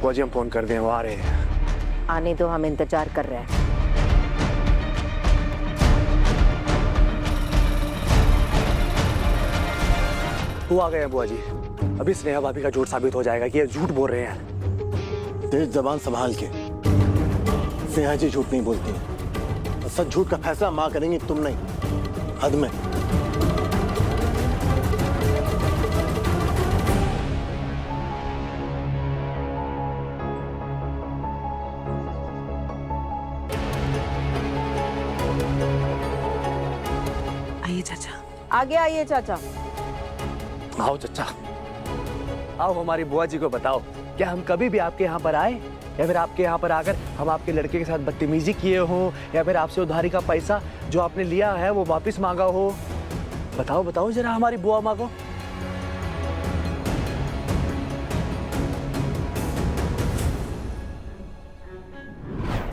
बुआ जी हम फोन कर दें, वो आ रहे हैं। आने दो, हम इंतजार कर रहे हैं। वो आ गए हैं बुआ जी। अभी स्नेहा भाभी का झूठ साबित हो जाएगा कि ये झूठ बोल रहे हैं। तेज जबान संभाल के। स्नेहा जी झूठ नहीं बोलती हैं। सच झूठ का फैसला माँ करेंगी, तुम नहीं। हद में। आइए चाचा। आगे आइए चाचा। आओ चचा, आओ हमारी बुआ जी को बताओ, क्या हम कभी भी आपके यहाँ पर आए या फिर आपके यहाँ पर आकर हम आपके लड़के के साथ बदतमीजी किए हो या फिर आपसे उधारी का पैसा जो आपने लिया है वो वापस मांगा हो? बताओ बताओ जरा हमारी बुआ माँ को।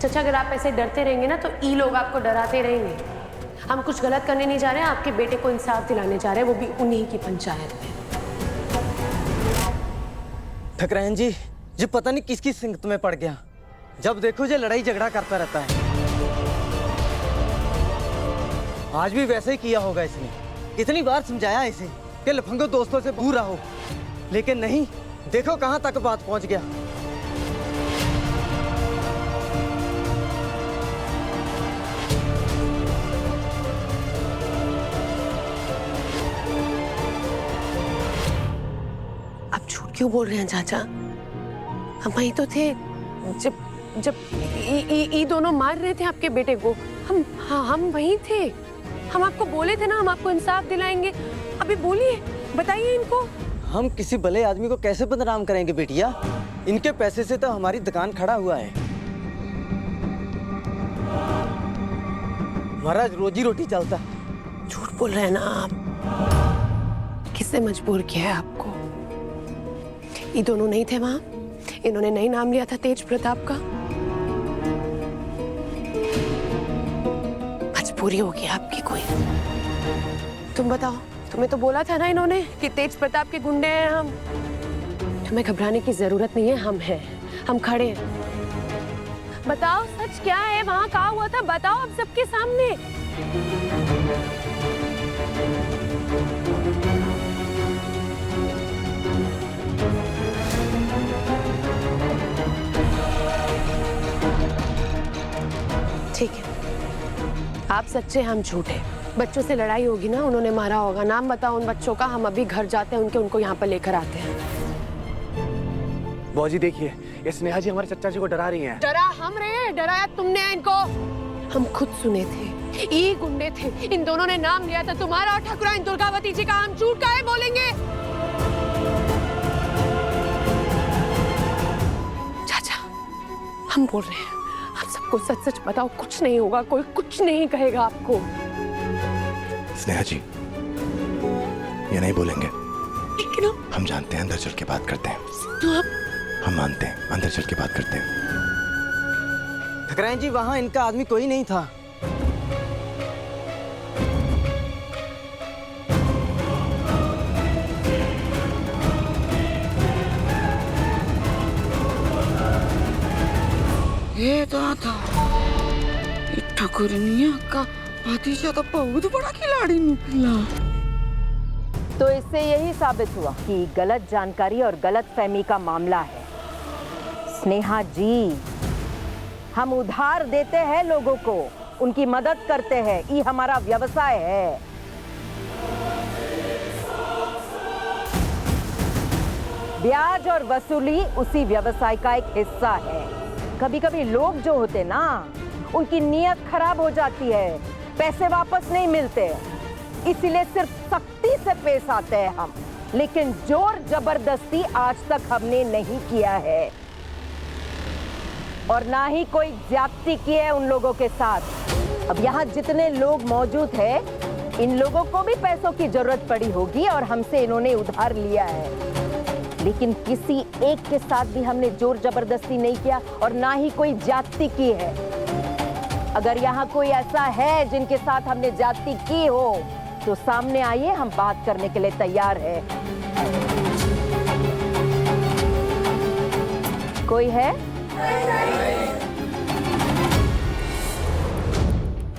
चाचा अगर आप ऐसे डरते रहेंगे ना तो ई लोग आपको डराते रहेंगे। हम कुछ गलत करने नहीं जा रहे हैं, आपके बेटे को इंसाफ दिलाने जा रहे हैं, वो भी उन्हीं की पंचायत में। ठकरायन जी, ये पता नहीं किसकी संगत में पड़ गया। जब देखो ये लड़ाई झगड़ा करता रहता है। आज भी वैसे ही किया होगा इसने। कितनी बार समझाया इसे कि लफंगो दोस्तों से दूर रहो, लेकिन नहीं, देखो कहां तक बात पहुंच गया। आप झूठ क्यों बोल रहे हैं चाचा? हम वहीं तो थे जब जब ये दोनों मार रहे थे आपके बेटे को। हम वहीं थे। हम आपको बोले थे ना हम आपको इंसाफ दिलाएंगे। अभी बोलिए, बताइए इनको। हम किसी भले आदमी को कैसे बदनाम करेंगे बेटिया? इनके पैसे से तो हमारी दुकान खड़ा हुआ है। हमारा रोजी रोटी चलता। झूठ बोल रहे हैं ना आप। किसने मजबूर किया है आपको? ये दोनों नहीं थे वहां? इन्होंने नहीं नाम लिया था तेज प्रताप का? मजबूरी होगी आपकी कोई। तुम बताओ, तुम्हें तो बोला था ना इन्होंने कि तेज प्रताप के गुंडे हैं हम। तुम्हें घबराने की जरूरत नहीं है, हम हैं, हम खड़े हैं। बताओ सच क्या है, वहां क्या हुआ था? बताओ अब सबके सामने। ठीक है, आप सच्चे, हम झूठे। बच्चों से लड़ाई होगी ना, उन्होंने मारा होगा। नाम बताओ उन बच्चों का, हम अभी घर जाते हैं उनको यहाँ पर लेकर आते हैं। बुआ जी देखिए, ये स्नेहा जी हमारे चचा जी को डरा रही हैं। डरा हम रहे, डराया तुमने इनको? हम खुद सुने थे, ये गुंडे थे। इन दोनों ने नाम लिया था तुम्हारा और ठाकुराइन दुर्गावती जी का। हम झूठ काहे बोलेंगे? चाचा, हम बोल रहे हैं, आप सबको सच सच बताओ। कुछ नहीं होगा, कोई कुछ नहीं कहेगा आपको। स्नेहा जी, ये नहीं बोलेंगे। लेकिन हम जानते हैं, अंदर चल के बात करते हैं। तो आप हम मानते हैं, अंदर चल के बात करते हैं। ठकरायन जी, वहां इनका आदमी कोई नहीं था। ये दादा, ठाकुरनिया का भतीजा तो बहुत बड़ा खिलाड़ी निकला। तो इससे यही साबित हुआ कि गलत जानकारी और गलत फहमी का मामला है। स्नेहा जी, हम उधार देते हैं लोगों को, उनकी मदद करते हैं, ये हमारा व्यवसाय है। ब्याज और वसूली उसी व्यवसाय का एक हिस्सा है। कभी कभी लोग जो होते ना, उनकी नीयत खराब हो जाती है, पैसे वापस नहीं मिलते, इसीलिए सिर्फ सख्ती से पेश आते हैं हम, लेकिन जोर जबरदस्ती आज तक हमने नहीं किया है और ना ही कोई ज्यादती की है उन लोगों के साथ। अब यहाँ जितने लोग मौजूद हैं, इन लोगों को भी पैसों की जरूरत पड़ी होगी और हमसे इन्होंने उधार लिया है, लेकिन किसी एक के साथ भी हमने जोर जबरदस्ती नहीं किया और ना ही कोई ज्यादती की है। अगर यहाँ कोई ऐसा है जिनके साथ हमने ज्यादती की हो तो सामने आइए, हम बात करने के लिए तैयार है। कोई है?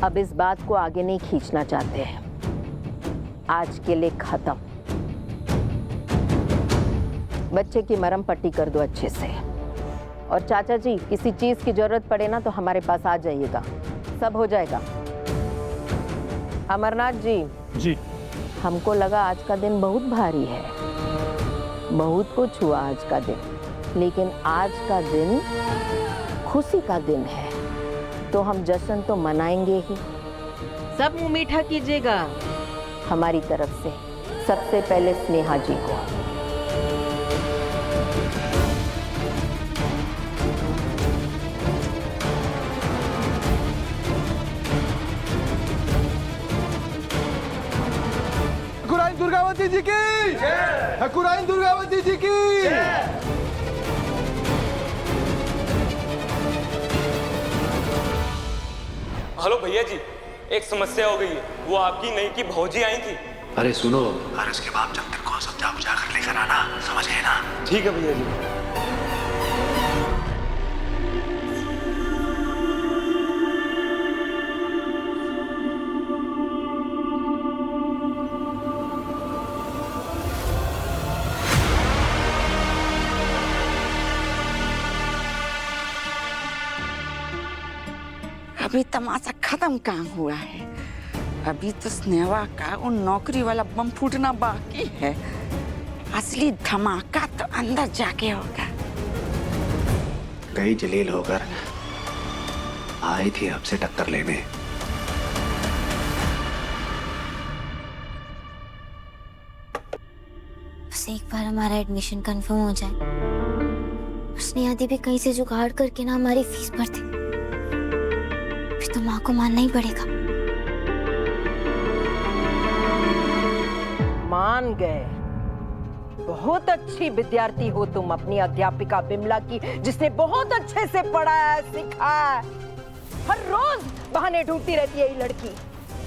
अब इस बात को आगे नहीं खींचना चाहते हैं। आज के लिए खत्म। बच्चे की मरहम पट्टी कर दो अच्छे से। और चाचा जी, किसी चीज की जरूरत पड़े ना तो हमारे पास आ जाइएगा, सब हो जाएगा। अमरनाथ जी, हमको लगा आज का दिन बहुत भारी है, बहुत कुछ हुआ आज का दिन, लेकिन आज का दिन खुशी का दिन है, तो हम जश्न तो मनाएंगे ही। सब मुंह मीठा कीजिएगा हमारी तरफ से। सबसे पहले स्नेहा जी को। ठाकुराइन दुर्गावती जी की, ठाकुराइन दुर्गावती जी की। हेलो भैया जी, एक समस्या हो गई है। वो आपकी नहीं की भौजी आई थी। अरे सुनो, और इसके बाद जब तक को समझा बुझा कर लेकर आना, समझ गए ना? ठीक है भैया जी। अभी तमाशा खत्म कहाँ हुआ है? अभी तो स्नेहा का वो नौकरी वाला बम फूटना बाकी है। असली धमाका तो अंदर जाके होगा। गई जलील होकर आई थी आपसे टक्कर लेने। बस एक बार हमारा एडमिशन कंफर्म हो जाए, स्नेहा दी भी कहीं से जुगाड़ करके ना हमारी फीस भर दे, फिर तो माँ को मानना ही पड़ेगा। मान गए। बहुत अच्छी विद्यार्थी हो तुम, अपनी अध्यापिका बिमला की, जिसने बहुत अच्छे से पढ़ाया सिखाया। हर रोज बहाने ढूंढती रहती है ये लड़की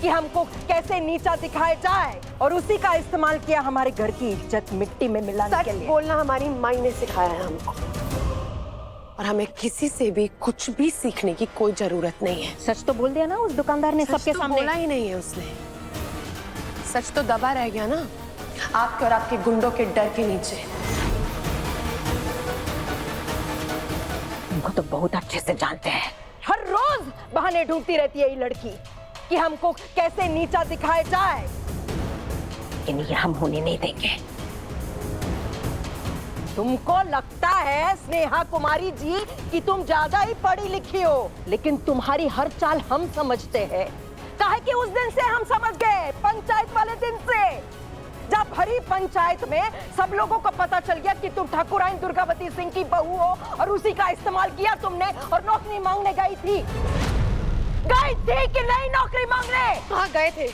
कि हमको कैसे नीचा दिखाया जाए, और उसी का इस्तेमाल किया हमारे घर की इज्जत मिट्टी में मिलाने के लिए। बोलना हमारी माई ने सिखाया है हमको, और हमें किसी से भी कुछ भी सीखने की कोई जरूरत नहीं है। सच तो बोल दिया ना उस दुकानदार ने सबके सामने। बोला ही नहीं है उसने। सच तो दबा रह गया ना आपके और आपके गुंडों के डर के नीचे। हमको तो बहुत अच्छे से जानते हैं। हर रोज बहाने ढूंढती रहती है ये लड़की कि हमको कैसे नीचा दिखाया जाए, लेकिन ये हम होने नहीं देंगे। तुमको लगता है स्नेहा कुमारी जी कि तुम ज्यादा ही पढ़ी लिखी हो, लेकिन तुम्हारी हर चाल हम समझते हैं। काहे कि उस दिन से हम समझ गए, पंचायत वाले दिन से, जब भरी पंचायत में सब लोगों को पता चल गया कि तुम ठाकुराइन दुर्गावती सिंह की बहू हो, और उसी का इस्तेमाल किया तुमने और नौकरी मांगने गई थी। गई थी कि नहीं नौकरी मांगने? हाँ गए थे।